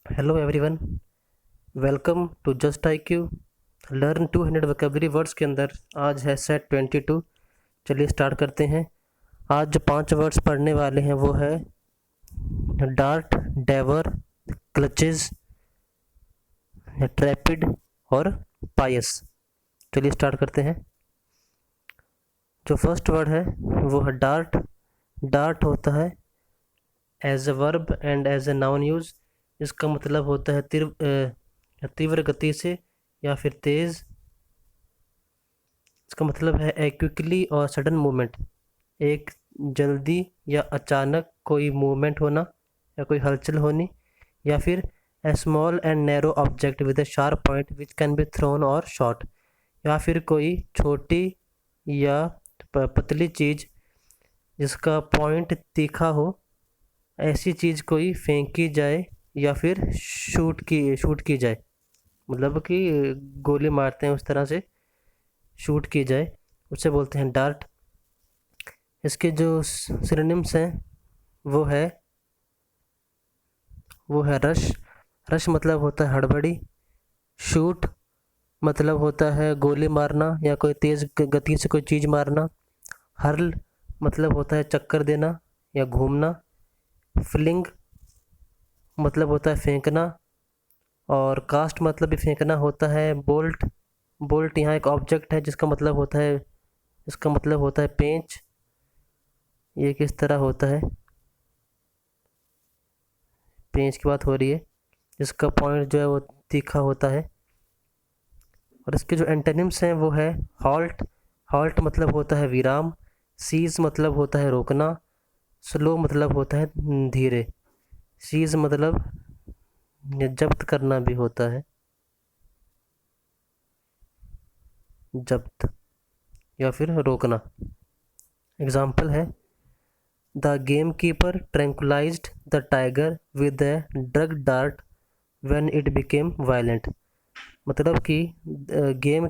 Hello everyone, welcome to just I Q. Learn 200 vocabulary words के अंदर आज है सेट 22। चलिए स्टार्ट करते हैं। आज जो 5 वर्ड्स पढ़ने वाले हैं वो है डार्ट, डेवर, क्लचेस, ट्रैपिड और पायस। चलिए स्टार्ट करते हैं। जो फर्स्ट वर्ड है वो है डार्ट। डार्ट होता है as a verb and as a noun use. इसका मतलब होता है तीव्र गति से या फिर तेज़। इसका मतलब है ए क्विकली और सडन मूवमेंट, एक जल्दी या अचानक कोई मूवमेंट होना या कोई हलचल होनी, या फिर a small and narrow object with a sharp point which can be thrown और शॉट, या फिर कोई छोटी या पतली चीज़ जिसका पॉइंट तीखा हो, ऐसी चीज़ कोई फेंकी जाए या फिर शूट की जाए, मतलब कि गोली मारते हैं उस तरह से शूट की जाए, उसे बोलते हैं डार्ट। इसके जो सिनोनिम्स हैं वो है रश। रश मतलब होता है हड़बड़ी। शूट मतलब होता है गोली मारना या कोई तेज़ गति से कोई चीज़ मारना। हर्ल मतलब होता है चक्कर देना या घूमना। फ्लिंग मतलब होता है फेंकना। और कास्ट मतलब भी फेंकना होता है। बोल्ट, बोल्ट यहाँ एक ऑब्जेक्ट है जिसका मतलब होता है, इसका मतलब होता है पेंच। ये किस तरह होता है, पेंच की बात हो रही है, जिसका पॉइंट जो है वो तीखा होता है। और इसके जो एंटोनिम्स हैं वो है हॉल्ट। हॉल्ट मतलब होता है विराम। सीज मतलब होता है रोकना। स्लो मतलब होता है धीरे। सीज मतलब जब्त करना भी होता है, जब्त या फिर रोकना। एग्जाम्पल है the gamekeeper tranquilized the tiger with a drug dart when it became violent. मतलब कि गेम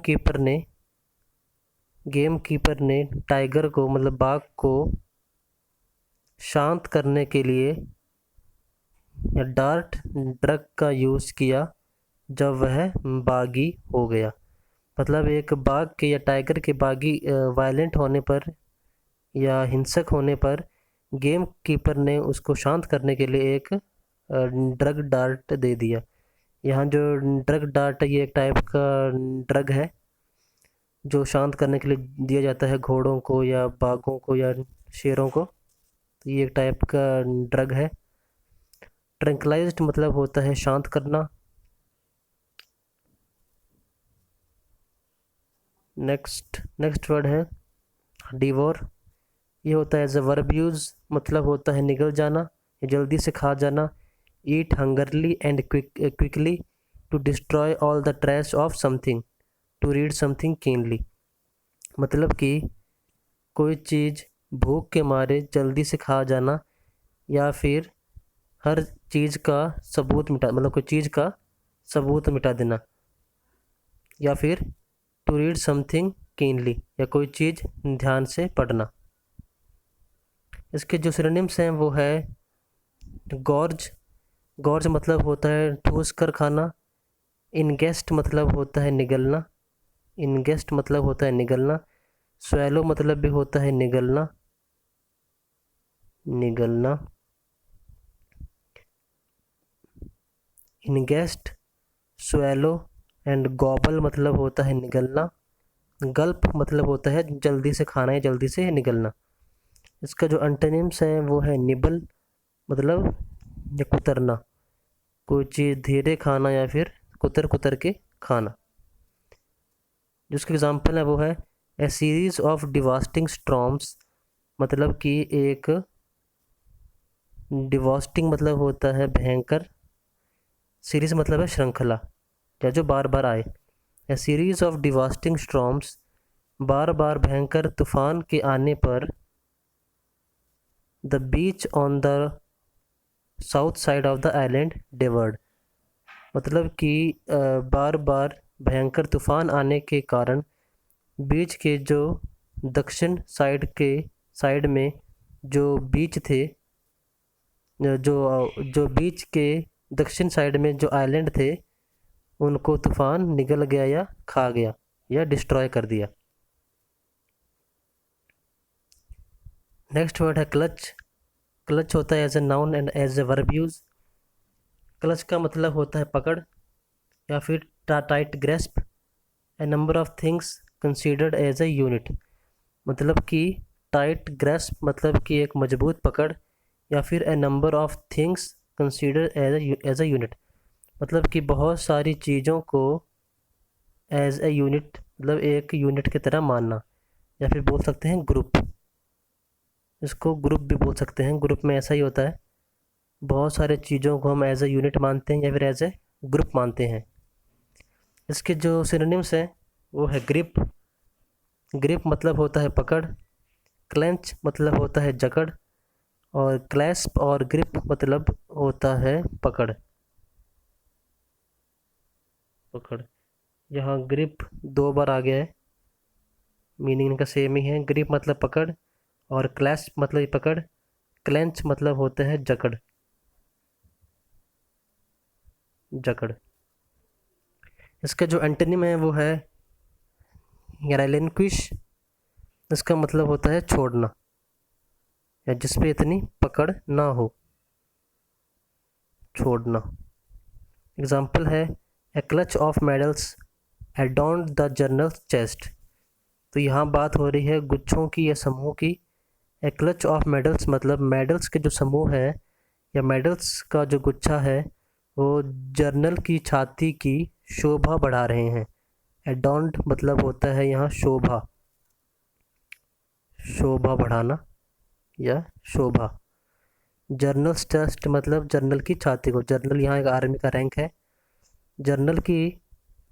कीपर ने टाइगर को मतलब बाघ को शांत करने के लिए डार्ट ड्रग का यूज़ किया जब वह बागी हो गया। मतलब एक बाघ के या टाइगर के बागी वायलेंट होने पर या हिंसक होने पर गेम कीपर ने उसको शांत करने के लिए एक ड्रग डार्ट दे दिया। यहाँ जो ड्रग डार्ट है ये एक टाइप का ड्रग है जो शांत करने के लिए दिया जाता है घोड़ों को या बाघों को या शेरों को। तो ये एक टाइप का ड्रग है। ट्रैंक्लाइज्ड मतलब होता है शांत करना। नेक्स्ट वर्ड है डिवोर। ये होता है एज अ वर्ब यूज, मतलब होता है निगल जाना, जल्दी से खा जाना। Eat hungrily and quickly to destroy all the trash of something, to read something keenly. मतलब कि कोई चीज़ भूख के मारे जल्दी से खा जाना, या फिर हर चीज़ का सबूत मिटा, मतलब कोई चीज़ का सबूत मिटा देना, या फिर टू रीड समथिंग कीनली या कोई चीज़ ध्यान से पढ़ना। इसके जो सिनोनिम्स हैं वो है गॉर्ज। गॉर्ज मतलब होता है ठूस कर खाना। इनगेस्ट मतलब होता है निगलना। इनगेस्ट मतलब होता है निगलना। स्वैलो मतलब भी होता है निगलना, निगलना। इनगेस्ट, स्वैलो एंड गॉबल मतलब होता है निगलना। गल्प मतलब होता है जल्दी से खाना या जल्दी से निगलना। इसका जो एंटोनिम्स है वो है निबल, मतलब या कुतरना, कोई चीज़ धीरे खाना या फिर कुतर कुतर के खाना। जिसका एग्जाम्पल है वो है ए सीरीज ऑफ डिवास्टिंग स्ट्रॉम्स। मतलब कि एक डिवास्टिंग मतलब होता है भयंकर, सीरीज मतलब है श्रृंखला या जो बार बार आए। A series of devastating storms, बार बार भयंकर तूफान के आने पर। The beach on the south side of the island devoured, मतलब कि बार बार भयंकर तूफान आने के कारण बीच के जो दक्षिण साइड में जो बीच थे, जो जो बीच के दक्षिण साइड में जो आइलैंड थे उनको तूफान निगल गया या खा गया या डिस्ट्रॉय कर दिया। नेक्स्ट वर्ड है क्लच। क्लच होता है as a noun and as a verb use. Clutch का मतलब होता है पकड़ या फिर tight grasp. A number of things considered as a unit, मतलब कि टाइट ग्रेस्प मतलब कि एक मजबूत पकड़, या फिर a number of things considered as a unit मतलब कि बहुत सारी चीज़ों को एज ए यूनिट मतलब एक यूनिट की तरह मानना, या फिर बोल सकते हैं ग्रुप, इसको ग्रुप भी बोल सकते हैं। ग्रुप में ऐसा ही होता है, बहुत सारे चीज़ों को हम एज ए यूनिट मानते हैं या फिर एज ए ग्रुप मानते हैं। इसके जो सिनोनिम्स हैं वो है ग्रिप। ग्रिप मतलब होता है पकड़, क्लेंच मतलब होता है जकड़, और क्लैस्प और ग्रिप मतलब होता है पकड़। पकड़ यहाँ ग्रिप 2 बार आ गया है, मीनिंग इनका सेम ही है। ग्रिप मतलब पकड़ और क्लैस्प मतलब पकड़, क्लेंच मतलब होता है जकड़। जकड़ इसका जो एंटोनिम है वो है रेलिंक्विश। इसका मतलब होता है छोड़ना या जिस पे इतनी पकड़ ना हो, छोड़ना। एग्जाम्पल है a clutch of medals adorned the general chest. तो यहाँ बात हो रही है गुच्छों की या समूह की। ए क्लच ऑफ मेडल्स मतलब मेडल्स के जो समूह है या मेडल्स का जो गुच्छा है वो जर्नल की छाती की शोभा बढ़ा रहे हैं। एडॉर्न्ड मतलब होता है यहाँ शोभा, शोभा बढ़ाना या शोभा। जर्नल चेस्ट मतलब जर्नल की छाती को, जर्नल यहाँ एक आर्मी का रैंक है। जर्नल की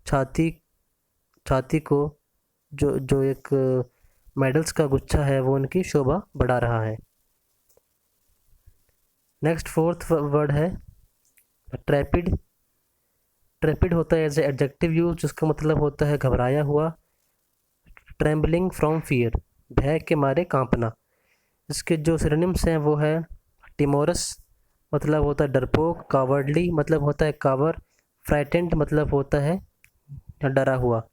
छाती छाती को जो जो एक मेडल्स का गुच्छा है वो उनकी शोभा बढ़ा रहा है। नेक्स्ट फोर्थ वर्ड है ट्रैपिड। ट्रैपिड होता है एज ए एडजेक्टिव यूज, जिसका मतलब होता है घबराया हुआ। ट्रेम्बलिंग फ्रॉम फियर, भय के मारे कांपना। इसके जो सिनोनिम्स हैं वो है टिमोरस मतलब होता है डरपोक, कावर्डली मतलब होता है कावर, फ्राइटेंड मतलब होता है डरा हुआ।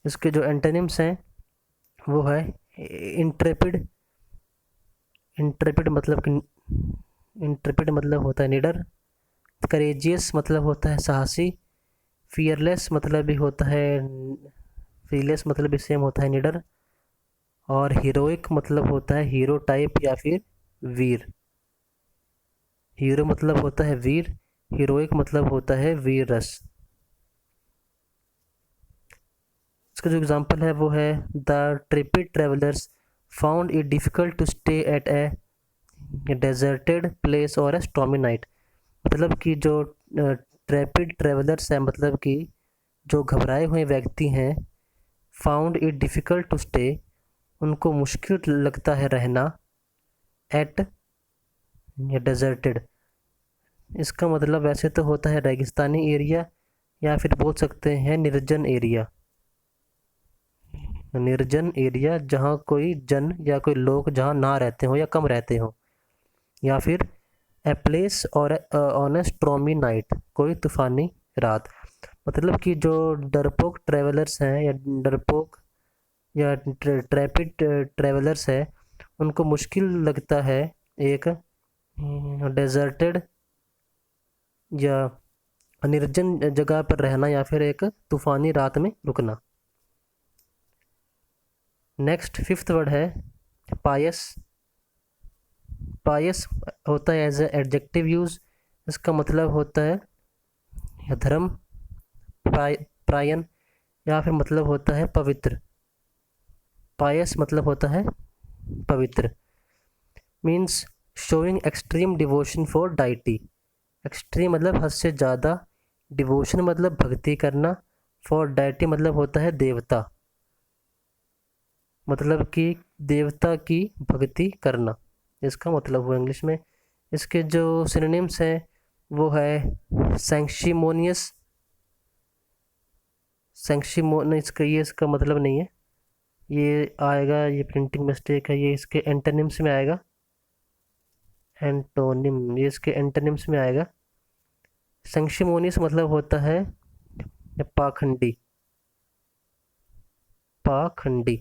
इसके जो एंटोनिम्स हैं वो है इंट्रेपिड। इंट्रेपिड मतलब इंट्रेपिड मतलब होता है निडर। करेजियस मतलब होता है साहसी। फियरलेस मतलब भी होता है, फीलेस मतलब भी सेम होता है निडर। और हीरोइक मतलब होता है हीरो टाइप या फिर वीर। हीरो मतलब होता है वीर, हीरोइक मतलब होता है वीर रस। इसका जो एग्जांपल है वो है the trepid travellers found it difficult to stay at a deserted place और ए स्टॉर्मी नाइट। मतलब कि जो ट्रैपिड ट्रेवलर्स हैं मतलब कि जो घबराए हुए व्यक्ति हैं, found it difficult to stay उनको मुश्किल लगता है रहना, एट या डेजर्टेड इसका मतलब वैसे तो होता है रेगिस्तानी एरिया या फिर बोल सकते हैं निर्जन एरिया। निर्जन एरिया जहाँ कोई जन या कोई लोग जहाँ ना रहते हो या कम रहते हो, या फिर ए प्लेस और ऑन ए स्ट्रॉमी नाइट, कोई तूफ़ानी रात। मतलब कि जो डरपोक ट्रेवलर्स हैं या डरपोक या ट्रैपिड ट्रेवलर्स है उनको मुश्किल लगता है एक डेजर्टेड या निर्जन जगह पर रहना या फिर एक तूफ़ानी रात में रुकना। नेक्स्ट फिफ्थ वर्ड है पायस। पायस होता है एज ए एडजेक्टिव यूज, इसका मतलब होता है धर्म प्रायन या फिर मतलब होता है पवित्र। पायस मतलब होता है पवित्र, means showing extreme devotion for deity. Extreme मतलब हद से ज़्यादा, डिवोशन मतलब भक्ति करना, फॉर डाइटी मतलब होता है देवता, मतलब कि देवता की भक्ति करना, इसका मतलब हुआ इंग्लिश में। इसके जो सिनोनिम्स हैं वो है सैंक्शिमोनियस। इसका ये इसका मतलब नहीं है, ये आएगा, ये प्रिंटिंग मिस्टेक है, ये इसके एंटोनिम्स में आएगा। एंटोनिम ये इसके एंटोनिम्स में आएगा। सैंक्टिमोनियस मतलब होता है पाखंडी, पाखंडी।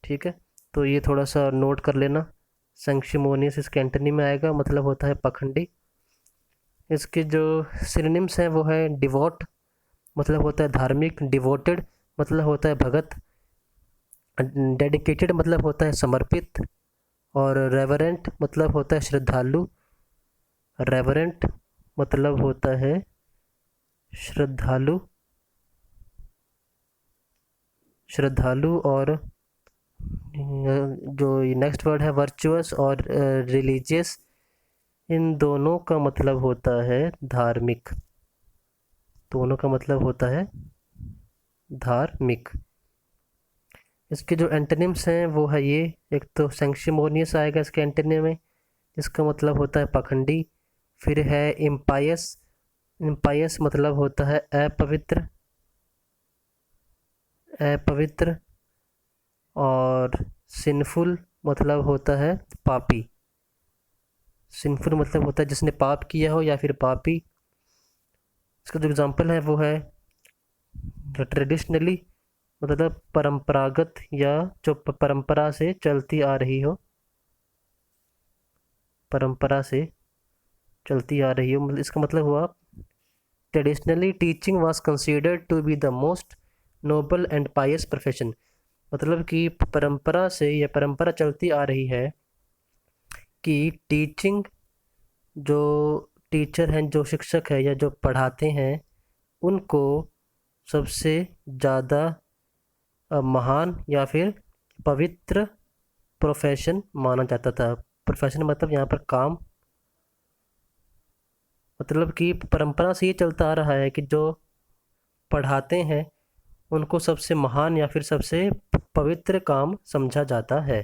ठीक है, तो ये थोड़ा सा नोट कर लेना। सैंक्टिमोनियस इसके एंटोनी में आएगा, मतलब होता है पाखंडी। इसके जो सिनोनिम्स हैं वो है डिवोट, मतलब होता है धार्मिक। डिवोटेड मतलब होता है भगत। डेडिकेटेड मतलब होता है समर्पित। और रेवरेंट मतलब होता है श्रद्धालु। रेवरेंट मतलब होता है श्रद्धालु, श्रद्धालु। और जो नेक्स्ट वर्ड है वर्चुअस और रिलीजियस, इन दोनों का मतलब होता है धार्मिक। दोनों का मतलब होता है धार्मिक। इसके जो एंटोनिम्स हैं वो है ये, एक तो सैंक्टिमोनियस आएगा इसके एंटोनिम में, इसका मतलब होता है पाखंडी। फिर है इम्पायस, इम्पायस मतलब होता है अपवित्र, अपवित्र। और सिनफुल मतलब होता है पापी। सिनफुल मतलब होता है जिसने पाप किया हो या फिर पापी। इसका जो एग्जांपल है वो है ट्रेडिशनली, मतलब परंपरागत या जो परंपरा से चलती आ रही हो, परंपरा से चलती आ रही हो। मतलब इसका मतलब हुआ traditionally teaching was considered to be the most noble and pious profession. मतलब कि परंपरा से या परंपरा चलती आ रही है कि टीचिंग, जो टीचर हैं, जो शिक्षक है या जो पढ़ाते हैं, उनको सबसे ज़्यादा महान या फिर पवित्र प्रोफेशन माना जाता था। प्रोफेशन मतलब यहाँ पर काम, मतलब कि परंपरा से ये चलता आ रहा है कि जो पढ़ाते हैं उनको सबसे महान या फिर सबसे पवित्र काम समझा जाता है।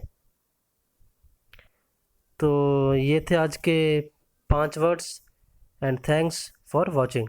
तो ये थे आज के 5 words and thanks for watching.